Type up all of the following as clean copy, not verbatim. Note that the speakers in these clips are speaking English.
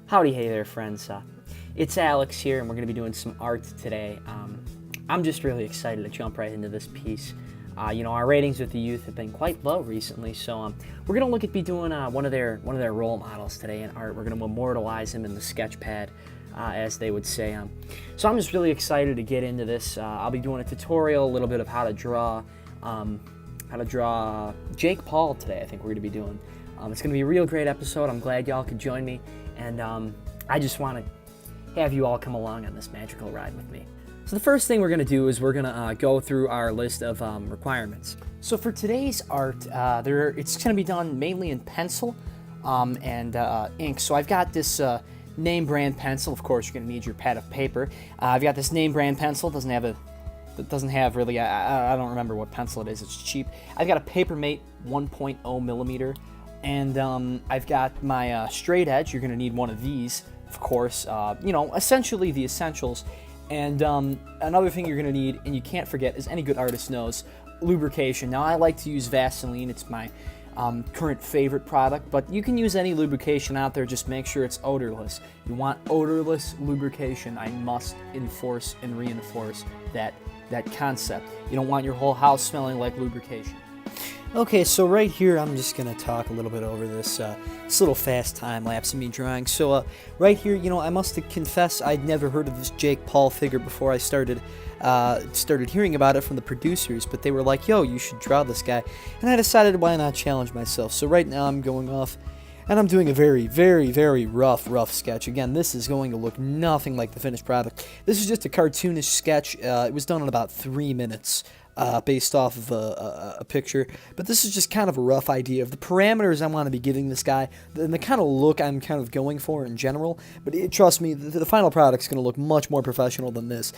Howdy, hey there, friends. It's Alex here, and we're going to be doing some art today. I'm just really excited to jump right into this piece. Our ratings with the youth have been quite low recently, so we're going to look at doing one of their role models today in art. We're going to immortalize him in the sketch pad, as they would say. So I'm just really excited to get into this. I'll be doing a tutorial, a little bit of how to draw Jake Paul today. I think we're going to be doing. It's going to be a real great episode. I'm glad y'all could join me. And I just want to have you all come along on this magical ride with me. So the first thing we're going to do is we're going to go through our list of requirements. So for today's art, it's going to be done mainly in pencil and ink. So I've got this name brand pencil. Of course, you're going to need your pad of paper. I've got this name brand pencil. It doesn't have really, I don't remember what pencil it is. It's cheap. I've got a Papermate 1.0 millimeter. And I've got my straight edge. You're going to need one of these, of course. Essentially the essentials. And another thing you're going to need, and you can't forget, as any good artist knows, lubrication. Now, I like to use Vaseline. It's my current favorite product. But you can use any lubrication out there. Just make sure it's odorless. You want odorless lubrication. I must enforce and reinforce that concept. You don't want your whole house smelling like lubrication. Okay, so right here, I'm just going to talk a little bit over this little fast time lapse of me drawing. So right here, I must confess I'd never heard of this Jake Paul figure before I started hearing about it from the producers, but they were like, yo, you should draw this guy. And I decided, why not challenge myself? So right now I'm going off, and I'm doing a very, very, very rough sketch. Again, this is going to look nothing like the finished product. This is just a cartoonish sketch. It was done in about 3 minutes. Based off of a picture, but this is just kind of a rough idea of the parameters I want to be giving this guy, and the kind of look I'm kind of going for in general. But trust me, the final product's going to look much more professional than this.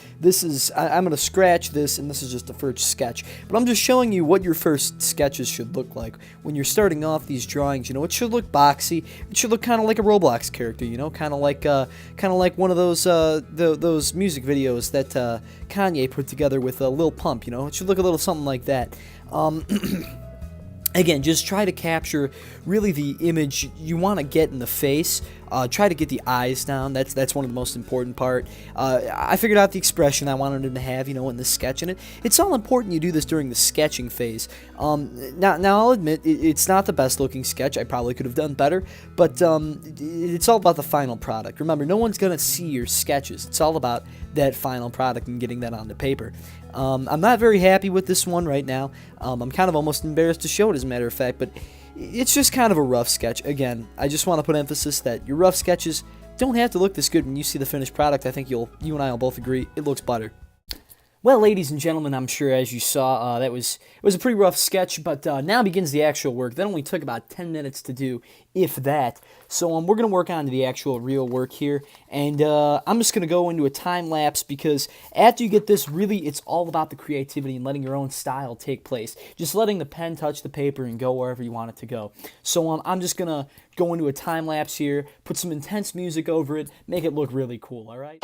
I'm going to scratch this, and this is just a first sketch. But I'm just showing you what your first sketches should look like when you're starting off these drawings. It should look boxy. It should look kind of like a Roblox character. Kind of like one of those music videos that Kanye put together with Lil Pump. It should look a little something like that. Again, just try to capture really the image you want to get in the face. Try to get the eyes down. That's one of the most important part. I figured out the expression I wanted him to have, in the sketch, and it's all important you do this during the sketching phase. Now I'll admit it's not the best looking sketch. I probably could have done better, but it's all about the final product. Remember, no one's gonna see your sketches. It's all about that final product and getting that onto paper. I'm not very happy with this one right now. I'm kind of almost embarrassed to show it, as a matter of fact, but it's just kind of a rough sketch. Again, I just want to put emphasis that your rough sketches don't have to look this good when you see the finished product. I think you and I will both agree it looks butter. Well, ladies and gentlemen, I'm sure as you saw, it was a pretty rough sketch, but now begins the actual work. That only took about 10 minutes to do, if that. So we're going to work on to the actual real work here, and I'm just going to go into a time lapse, because after you get this, really, it's all about the creativity and letting your own style take place. Just letting the pen touch the paper and go wherever you want it to go. So I'm just going to go into a time lapse here, put some intense music over it, make it look really cool, all right?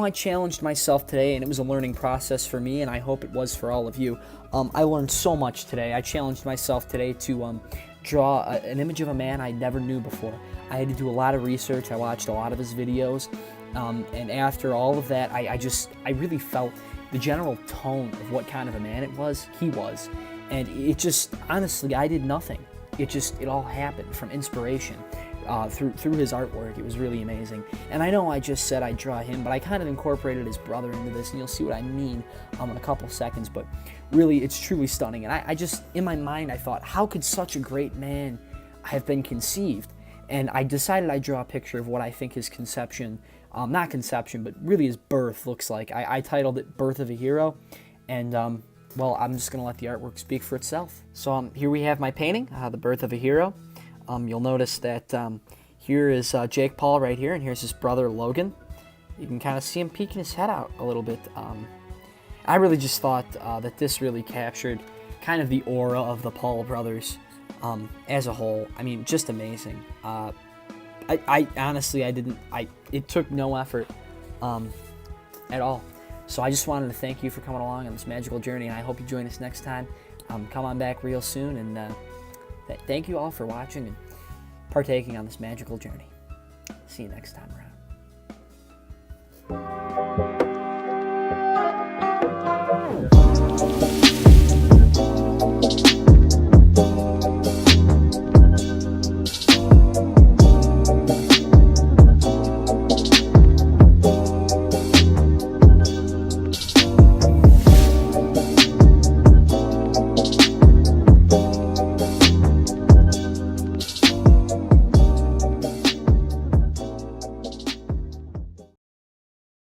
I challenged myself today, and it was a learning process for me, and I hope it was for all of you. I learned so much today. I challenged myself today to draw an image of a man I never knew before. I had to do a lot of research. I watched a lot of his videos, and after all of that, I really felt the general tone of what kind of a man he was. And it just, honestly, I did nothing. It all happened from inspiration. Through his artwork. It was really amazing. And I know I just said I'd draw him, but I kind of incorporated his brother into this, and you'll see what I mean in a couple seconds. But really, it's truly stunning. And I just, in my mind, I thought, how could such a great man have been conceived? And I decided I'd draw a picture of what I think his conception not conception, but really his birth looks like. I titled it Birth of a Hero, and well, I'm just going to let the artwork speak for itself. So here we have my painting, The Birth of a Hero. You'll notice that here is Jake Paul right here, and here's his brother Logan. You can kind of see him peeking his head out a little bit. I really just thought that this really captured kind of the aura of the Paul brothers as a whole. I mean, just amazing. I honestly, it took no effort at all. So I just wanted to thank you for coming along on this magical journey, and I hope you join us next time. Come on back real soon, and thank you all for watching and partaking on this magical journey. See you next time around.